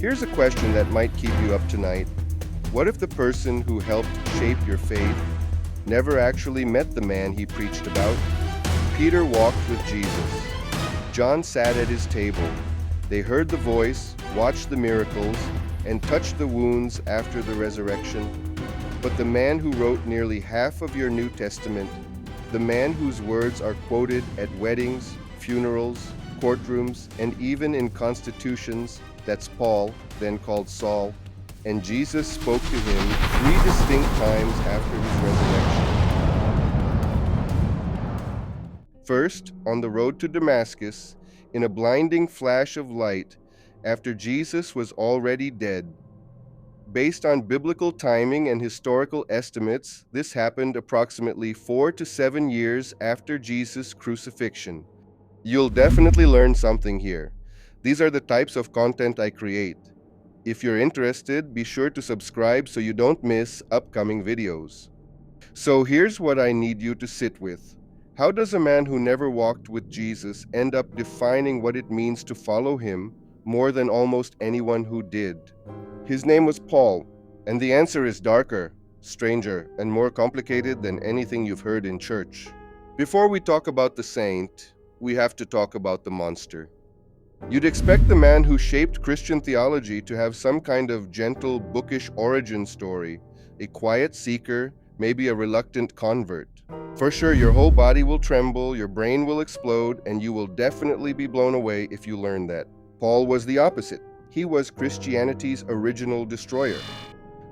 Here's a question that might keep you up tonight. What if the person who helped shape your faith never actually met the man he preached about? Peter walked with Jesus. John sat at his table. They heard the voice, watched the miracles, and touched the wounds after the resurrection. But the man who wrote nearly half of your New Testament, the man whose words are quoted at weddings, funerals, courtrooms, and even in constitutions, that's Paul, then called Saul, and Jesus spoke to him 3 distinct times after his resurrection. First, on the road to Damascus, in a blinding flash of light, after Jesus was already dead. Based on biblical timing and historical estimates, this happened approximately 4 to 7 years after Jesus' crucifixion. You'll definitely learn something here. These are the types of content I create. If you're interested, be sure to subscribe so you don't miss upcoming videos. So here's what I need you to sit with. How does a man who never walked with Jesus end up defining what it means to follow him more than almost anyone who did? His name was Paul, and the answer is darker, stranger, and more complicated than anything you've heard in church. Before we talk about the saint, we have to talk about the monster. You'd expect the man who shaped Christian theology to have some kind of gentle, bookish origin story, a quiet seeker, maybe a reluctant convert. For sure, your whole body will tremble, your brain will explode, and you will definitely be blown away if you learn that. Paul was the opposite. He was Christianity's original destroyer.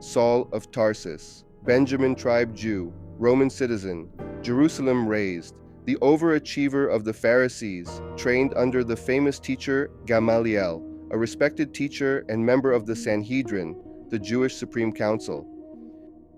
Saul of Tarsus, Benjamin tribe Jew, Roman citizen, Jerusalem raised, the overachiever of the Pharisees, trained under the famous teacher Gamaliel, a respected teacher and member of the Sanhedrin, the Jewish Supreme Council.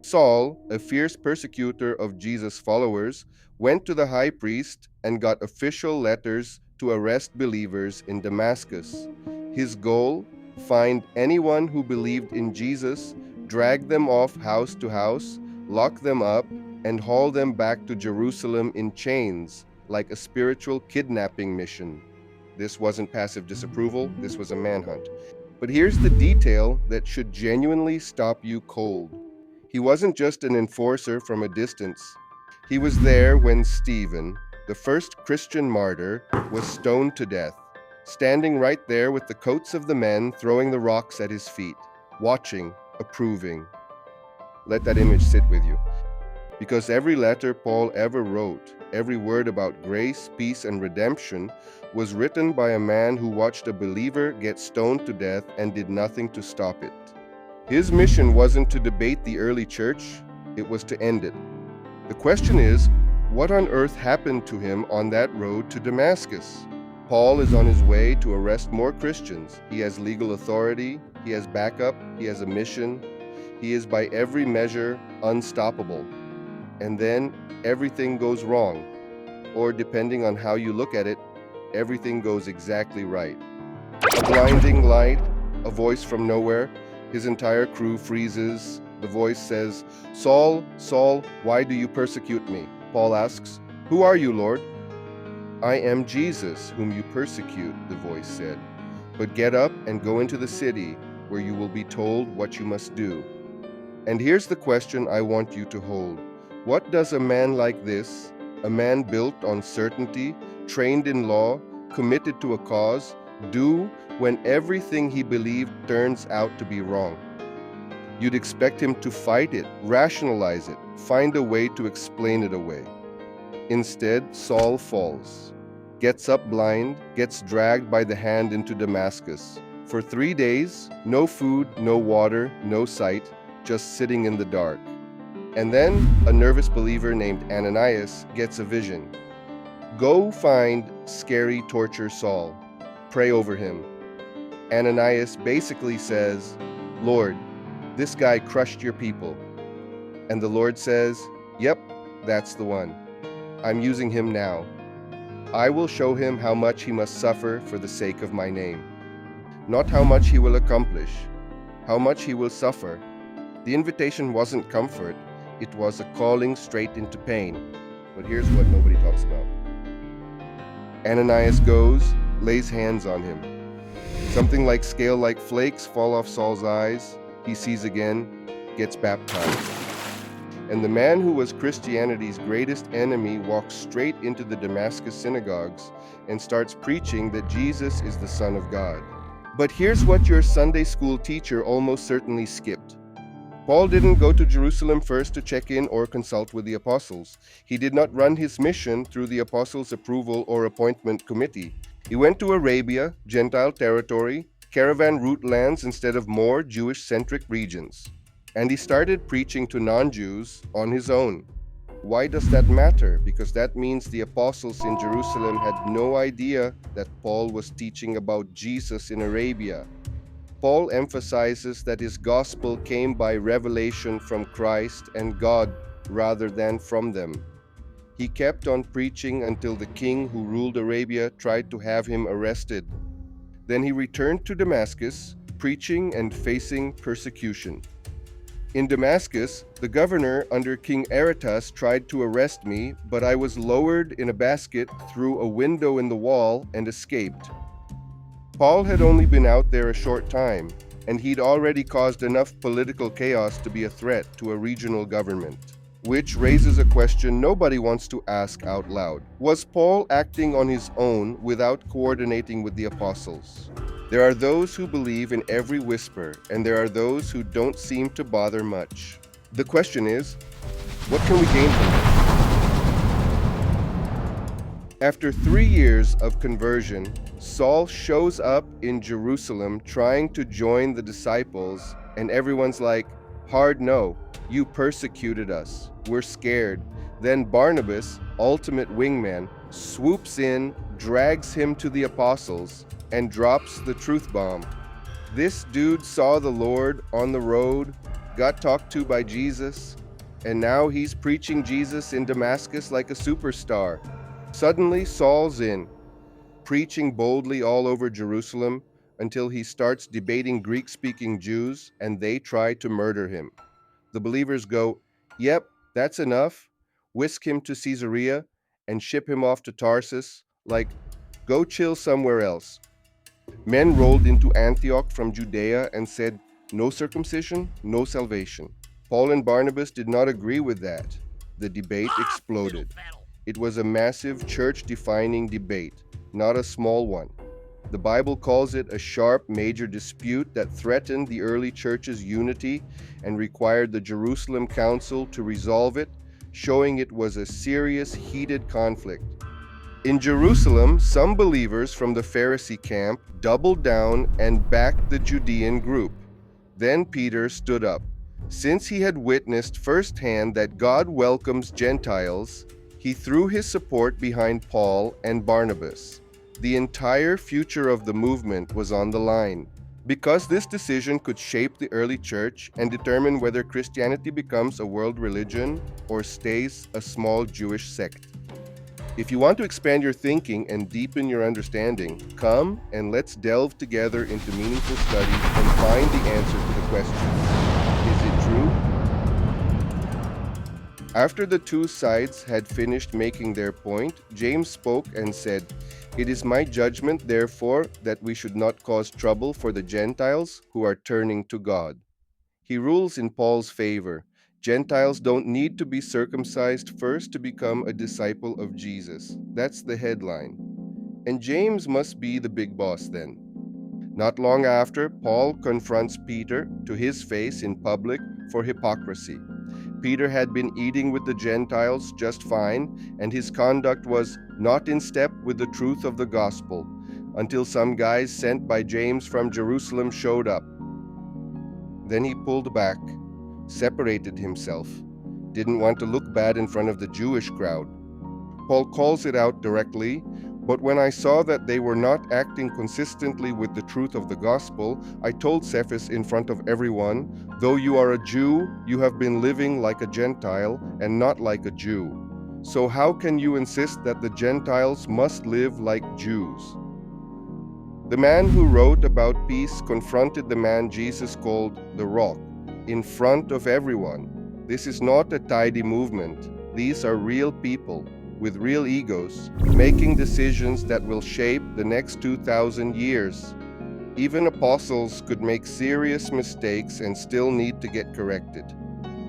Saul, a fierce persecutor of Jesus' followers, went to the high priest and got official letters to arrest believers in Damascus. His goal? Find anyone who believed in Jesus, drag them off house to house, lock them up, and haul them back to Jerusalem in chains, like a spiritual kidnapping mission. This wasn't passive disapproval, this was a manhunt. But here's the detail that should genuinely stop you cold. He wasn't just an enforcer from a distance. He was there when Stephen, the first Christian martyr, was stoned to death, standing right there with the coats of the men throwing the rocks at his feet, watching, approving. Let that image sit with you. Because every letter Paul ever wrote, every word about grace, peace, and redemption was written by a man who watched a believer get stoned to death and did nothing to stop it. His mission wasn't to debate the early church, it was to end it. The question is, what on earth happened to him on that road to Damascus? Paul is on his way to arrest more Christians. He has legal authority, he has backup, he has a mission. He is by every measure unstoppable. And then everything goes wrong. Or depending on how you look at it, everything goes exactly right. A blinding light, a voice from nowhere. His entire crew freezes. The voice says, "Saul, Saul, why do you persecute me?" Paul asks, "Who are you, Lord?" "I am Jesus, whom you persecute," the voice said. "But get up and go into the city, where you will be told what you must do." And here's the question I want you to hold. What does a man like this, a man built on certainty, trained in law, committed to a cause, do when everything he believed turns out to be wrong? You'd expect him to fight it, rationalize it, find a way to explain it away. Instead, Saul falls, gets up blind, gets dragged by the hand into Damascus. For 3 days, no food, no water, no sight, just sitting in the dark. And then a nervous believer named Ananias gets a vision. Go find scary torture Saul. Pray over him. Ananias basically says, "Lord, this guy crushed your people." And the Lord says, "Yep, that's the one. I'm using him now. I will show him how much he must suffer for the sake of my name. Not how much he will accomplish, how much he will suffer." The invitation wasn't comfort, it was a calling straight into pain. But here's what nobody talks about. Ananias goes, lays hands on him. Something like scale-like flakes fall off Saul's eyes. He sees again, gets baptized. And the man who was Christianity's greatest enemy walks straight into the Damascus synagogues and starts preaching that Jesus is the Son of God. But here's what your Sunday school teacher almost certainly skipped. Paul didn't go to Jerusalem first to check in or consult with the apostles. He did not run his mission through the apostles' approval or appointment committee. He went to Arabia, Gentile territory, caravan route lands instead of more Jewish-centric regions. And he started preaching to non-Jews on his own. Why does that matter? Because that means the apostles in Jerusalem had no idea that Paul was teaching about Jesus in Arabia. Paul emphasizes that his gospel came by revelation from Christ and God rather than from them. He kept on preaching until the king who ruled Arabia tried to have him arrested. Then he returned to Damascus, preaching and facing persecution. In Damascus, the governor under King Aretas tried to arrest me, but I was lowered in a basket through a window in the wall and escaped. Paul had only been out there a short time, and he'd already caused enough political chaos to be a threat to a regional government. Which raises a question nobody wants to ask out loud. Was Paul acting on his own without coordinating with the apostles? There are those who believe in every whisper, and there are those who don't seem to bother much. The question is, what can we gain from this? After 3 years of conversion, Saul shows up in Jerusalem trying to join the disciples, and everyone's like, hard no, you persecuted us, we're scared. Then Barnabas, ultimate wingman, swoops in, drags him to the apostles, and drops the truth bomb. This dude saw the Lord on the road, got talked to by Jesus, and now he's preaching Jesus in Damascus like a superstar. Suddenly Saul's in, preaching boldly all over Jerusalem until he starts debating Greek-speaking Jews and they try to murder him. The believers go, yep, that's enough, whisk him to Caesarea and ship him off to Tarsus, like, go chill somewhere else. Men rolled into Antioch from Judea and said, no circumcision, no salvation. Paul and Barnabas did not agree with that. The debate exploded. It was a massive church-defining debate, not a small one. The Bible calls it a sharp, major dispute that threatened the early church's unity and required the Jerusalem Council to resolve it, showing it was a serious, heated conflict. In Jerusalem, some believers from the Pharisee camp doubled down and backed the Judean group. Then Peter stood up. Since he had witnessed firsthand that God welcomes Gentiles, he threw his support behind Paul and Barnabas. The entire future of the movement was on the line. Because this decision could shape the early church and determine whether Christianity becomes a world religion or stays a small Jewish sect. If you want to expand your thinking and deepen your understanding, come and let's delve together into meaningful study and find the answer to the question, is it true? After the two sides had finished making their point, James spoke and said, "It is my judgment, therefore, that we should not cause trouble for the Gentiles who are turning to God." He rules in Paul's favor. Gentiles don't need to be circumcised first to become a disciple of Jesus. That's the headline. And James must be the big boss then. Not long after, Paul confronts Peter to his face in public for hypocrisy. Peter had been eating with the Gentiles just fine, and his conduct was not in step with the truth of the gospel, until some guys sent by James from Jerusalem showed up. Then he pulled back, separated himself, didn't want to look bad in front of the Jewish crowd. Paul calls it out directly, but when I saw that they were not acting consistently with the truth of the gospel, I told Cephas in front of everyone, "Though you are a Jew, you have been living like a Gentile and not like a Jew. So how can you insist that the Gentiles must live like Jews?" The man who wrote about peace confronted the man Jesus called the Rock in front of everyone. This is not a tidy movement. These are real people with real egos, making decisions that will shape the next 2,000 years. Even apostles could make serious mistakes and still need to get corrected.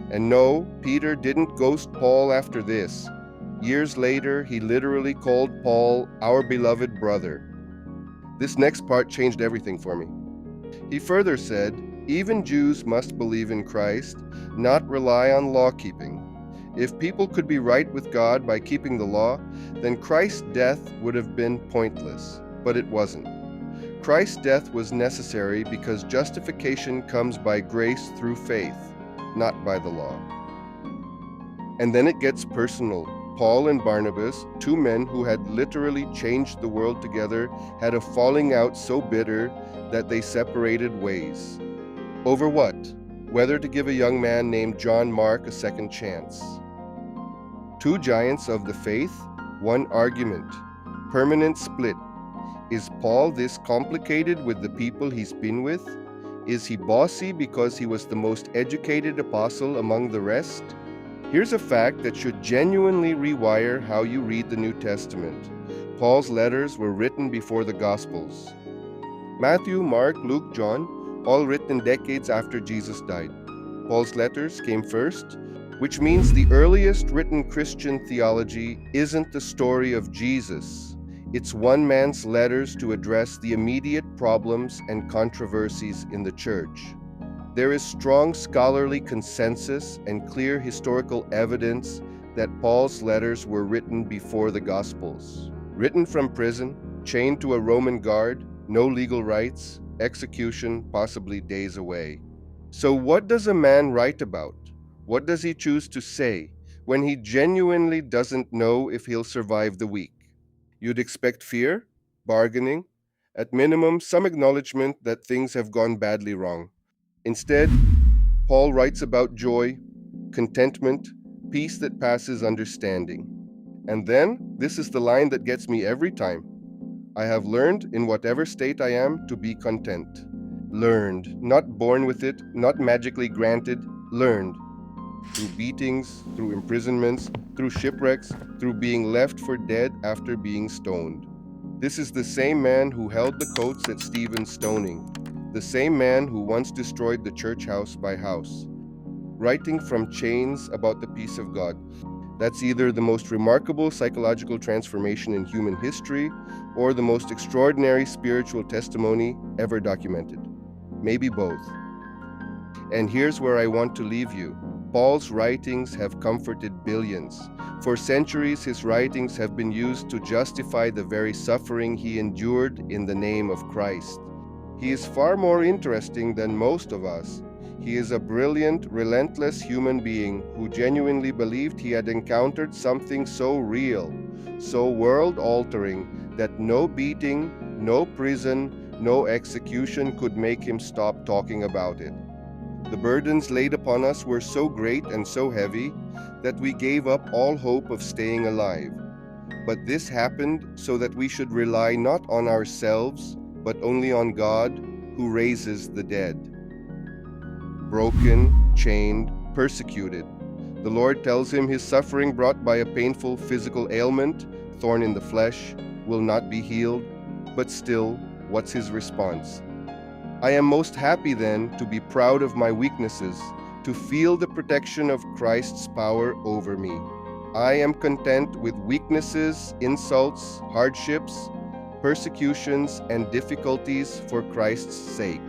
And no, Peter didn't ghost Paul after this. Years later, he literally called Paul our beloved brother. This next part changed everything for me. He further said, even Jews must believe in Christ, not rely on law-keeping. If people could be right with God by keeping the law, then Christ's death would have been pointless. But it wasn't. Christ's death was necessary because justification comes by grace through faith, not by the law. And then it gets personal. Paul and Barnabas, two men who had literally changed the world together, had a falling out so bitter that they separated ways. Over what? Whether to give a young man named John Mark a second chance. Two giants of the faith, one argument. Permanent split. Is Paul this complicated with the people he's been with? Is he bossy because he was the most educated apostle among the rest? Here's a fact that should genuinely rewire how you read the New Testament. Paul's letters were written before the Gospels. Matthew, Mark, Luke, John, all written decades after Jesus died. Paul's letters came first, which means the earliest written Christian theology isn't the story of Jesus. It's one man's letters to address the immediate problems and controversies in the church. There is strong scholarly consensus and clear historical evidence that Paul's letters were written before the Gospels. Written from prison, chained to a Roman guard, no legal rights, execution possibly days away. So what does a man write about? What does he choose to say when he genuinely doesn't know if he'll survive the week? You'd expect fear, bargaining, at minimum some acknowledgement that things have gone badly wrong. Instead, Paul writes about joy, contentment, peace that passes understanding. And then, this is the line that gets me every time. I have learned, in whatever state I am, to be content. Learned, not born with it, not magically granted, learned. Through beatings, through imprisonments, through shipwrecks, through being left for dead after being stoned. This is the same man who held the coats at Stephen's stoning. The same man who once destroyed the church house by house, writing from chains about the peace of God. That's either the most remarkable psychological transformation in human history or the most extraordinary spiritual testimony ever documented. Maybe both. And here's where I want to leave you. Paul's writings have comforted billions. For centuries, his writings have been used to justify the very suffering he endured in the name of Christ. He is far more interesting than most of us. He is a brilliant, relentless human being who genuinely believed he had encountered something so real, so world-altering, that no beating, no prison, no execution could make him stop talking about it. The burdens laid upon us were so great and so heavy that we gave up all hope of staying alive. But this happened so that we should rely not on ourselves, but only on God, who raises the dead. Broken, chained, persecuted. The Lord tells him his suffering brought by a painful physical ailment, thorn in the flesh, will not be healed. But still, what's his response? I am most happy then to be proud of my weaknesses, to feel the protection of Christ's power over me. I am content with weaknesses, insults, hardships, persecutions, and difficulties for Christ's sake.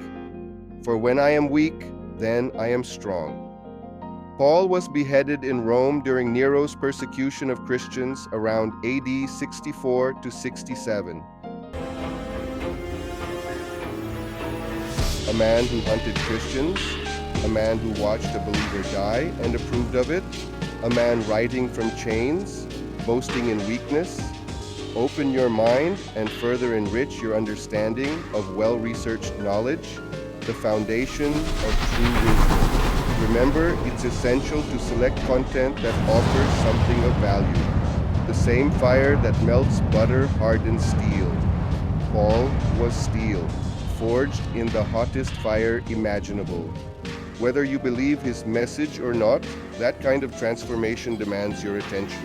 For when I am weak, then I am strong. Paul was beheaded in Rome during Nero's persecution of Christians around AD 64 to 67. A man who hunted Christians, a man who watched a believer die and approved of it, a man writing from chains, boasting in weakness. Open your mind and further enrich your understanding of well-researched knowledge, the foundation of true wisdom. Remember, it's essential to select content that offers something of value. The same fire that melts butter hardens steel. Paul was steel, forged in the hottest fire imaginable. Whether you believe his message or not, that kind of transformation demands your attention.